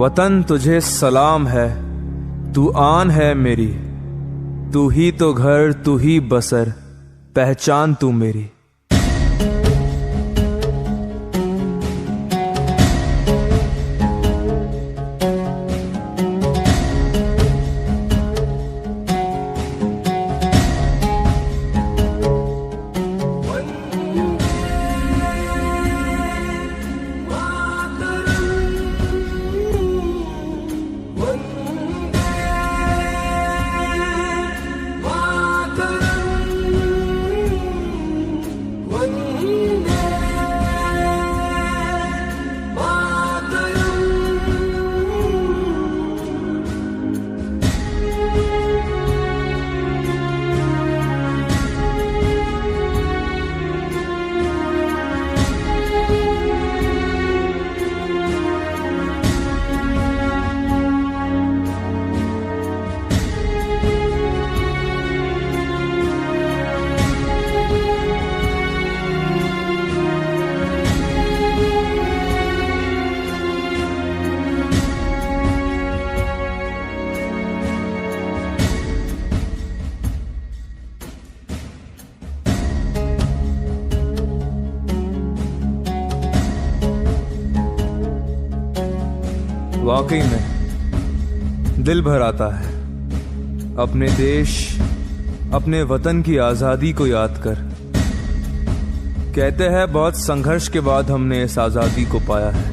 वतन तुझे सलाम है, तू आन है मेरी, तू ही तो घर, तू ही बसर, पहचान तू मेरी। वाकई में दिल भर आता है अपने देश, अपने वतन की आजादी को याद कर। कहते हैं बहुत संघर्ष के बाद हमने इस आजादी को पाया है,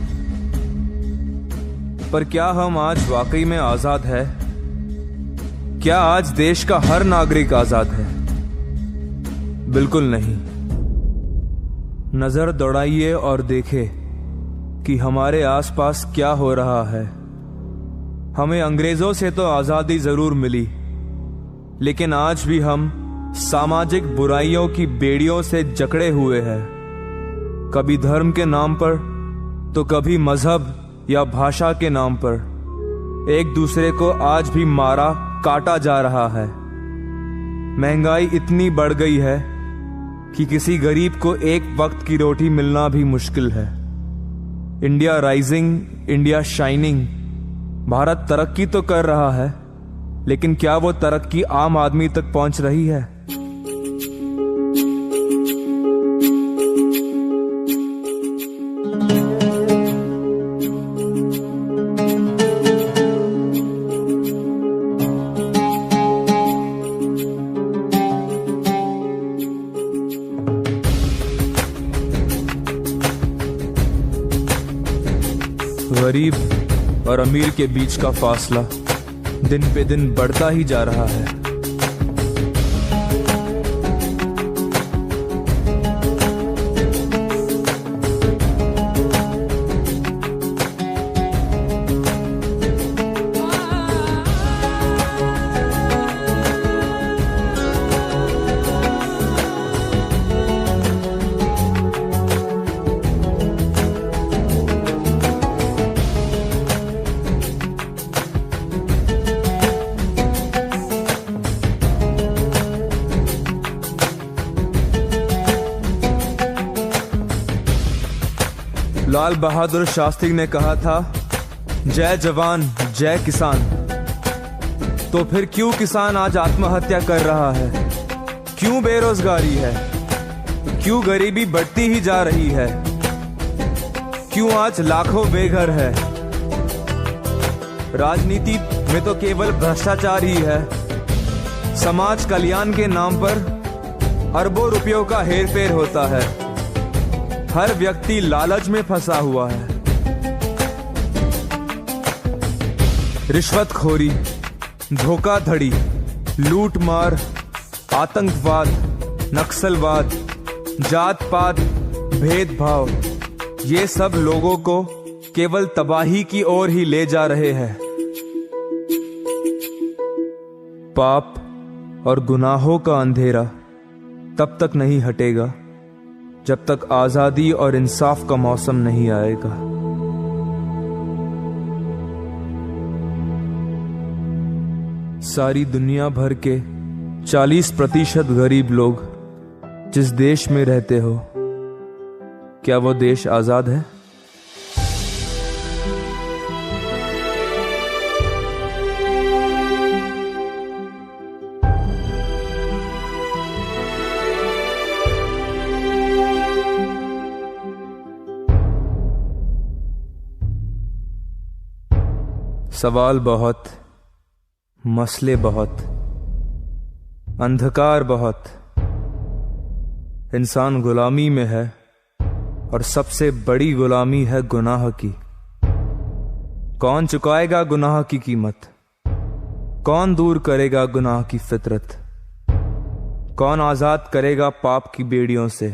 पर क्या हम आज वाकई में आजाद है? क्या आज देश का हर नागरिक आजाद है? बिल्कुल नहीं। नजर दौड़ाइए और देखें कि हमारे आसपास क्या हो रहा है। हमें अंग्रेजों से तो आजादी जरूर मिली, लेकिन आज भी हम सामाजिक बुराइयों की बेड़ियों से जकड़े हुए हैं। कभी धर्म के नाम पर तो कभी मजहब या भाषा के नाम पर एक दूसरे को आज भी मारा काटा जा रहा है। महंगाई इतनी बढ़ गई है कि किसी गरीब को एक वक्त की रोटी मिलना भी मुश्किल है। India rising, India shining. Bharat तरक्की तो कर रहा है, लेकिन क्या वो तरक्की आम आदमी तक पहुंच रही है? गरीब और अमीर के बीच का फासला दिन पे दिन बढ़ता ही जा रहा है। लाल बहादुर शास्त्री ने कहा था, जय जवान जय किसान। तो फिर क्यों किसान आज आत्महत्या कर रहा है? क्यों बेरोजगारी है? क्यों गरीबी बढ़ती ही जा रही है? क्यों आज लाखों बेघर है? राजनीति में तो केवल भ्रष्टाचार ही है। समाज कल्याण के नाम पर अरबों रुपयों का हेरफेर होता है। हर व्यक्ति लालच में फंसा हुआ है। रिश्वतखोरी, धोखाधड़ी, लूटमार, आतंकवाद, नक्सलवाद, जात पात, भेदभाव, ये सब लोगों को केवल तबाही की ओर ही ले जा रहे हैं। पाप और गुनाहों का अंधेरा तब तक नहीं हटेगा जब तक आजादी और इंसाफ का मौसम नहीं आएगा। सारी दुनिया भर के 40% गरीब लोग जिस देश में रहते हो, क्या वो देश आजाद है? सवाल बहुत, मसले बहुत, अंधकार बहुत। इंसान गुलामी में है और सबसे बड़ी गुलामी है गुनाह की। कौन चुकाएगा गुनाह की कीमत? कौन दूर करेगा गुनाह की फितरत? कौन आजाद करेगा पाप की बेड़ियों से?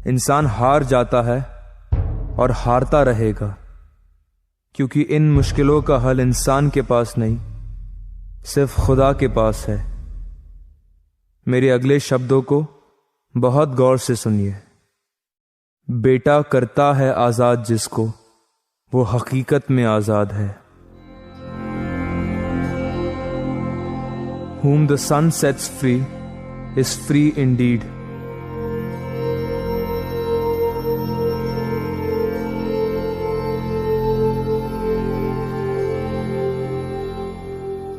इंसान हार जाता है और हारता रहेगा, क्योंकि इन मुश्किलों का हल इंसान के पास नहीं, सिर्फ खुदा के पास है। मेरे अगले शब्दों को बहुत गौर से सुनिए। बेटा करता है आजाद जिसको, वो हकीकत में आजाद है। Whom the sun sets free is free indeed.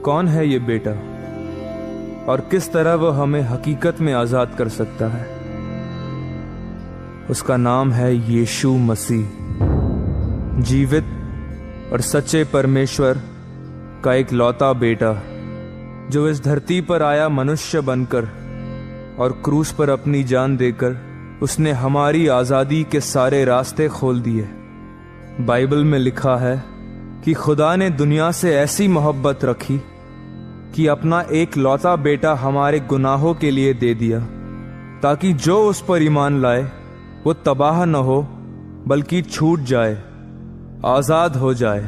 कौन है ये बेटा और किस तरह वो हमें हकीकत में आजाद कर सकता है? उसका नाम है यीशु मसीह, जीवित और सच्चे परमेश्वर का एक लौता बेटा, जो इस धरती पर आया मनुष्य बनकर और क्रूस पर अपनी जान देकर उसने हमारी आजादी के सारे रास्ते खोल दिए। बाइबल में लिखा है कि खुदा ने दुनिया से ऐसी मोहब्बत रखी कि अपना एक लौता बेटा हमारे गुनाहों के लिए दे दिया, ताकि जो उस पर ईमान लाए वो तबाह न हो बल्कि छूट जाए, आजाद हो जाए।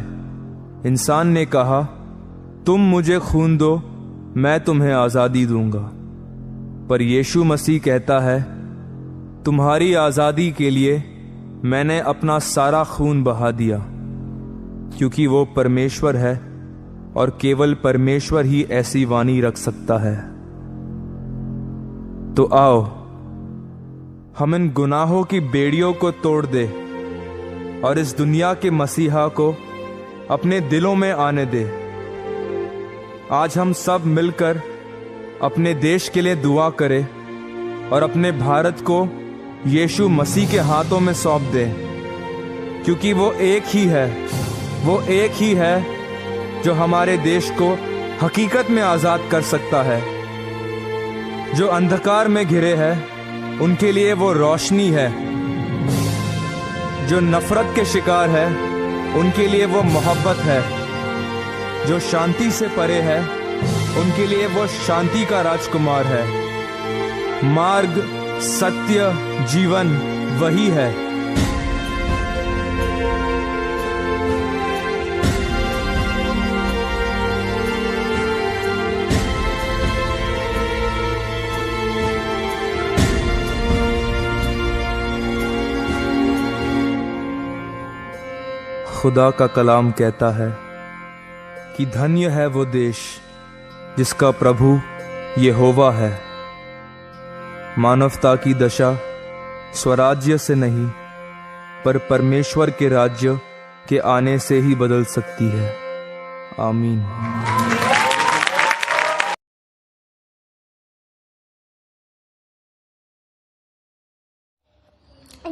इंसान ने कहा, तुम मुझे खून दो, मैं तुम्हें आजादी दूंगा। पर यीशु मसीह कहता है, तुम्हारी आजादी के लिए मैंने अपना सारा खून बहा दिया, क्योंकि वो परमेश्वर है और केवल परमेश्वर ही ऐसी वाणी रख सकता है। तो आओ हम इन गुनाहों की बेड़ियों को तोड़ दे और इस दुनिया के मसीहा को अपने दिलों में आने दे। आज हम सब मिलकर अपने देश के लिए दुआ करें और अपने भारत को यीशु मसीह के हाथों में सौंप दें, क्योंकि वो एक ही है जो हमारे देश को हकीकत में आजाद कर सकता है। जो अंधकार में घिरे हैं उनके लिए वो रोशनी है, जो नफरत के शिकार है उनके लिए वो मोहब्बत है, जो शांति से परे है उनके लिए वो शांति का राजकुमार है। मार्ग, सत्य, जीवन वही है। खुदा का कलाम कहता है कि धन्य है वो देश जिसका प्रभु यहोवा है। मानवता की दशा स्वराज्य से नहीं पर परमेश्वर के राज्य के आने से ही बदल सकती है। आमीन।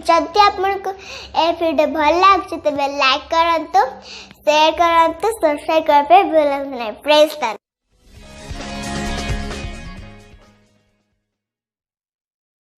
जदि आपको ए वीडियो भल लगे तेज लाइक करंतु शेयर करंतु सब्सक्राइब करने पे भूलंतु नहीं। Praise the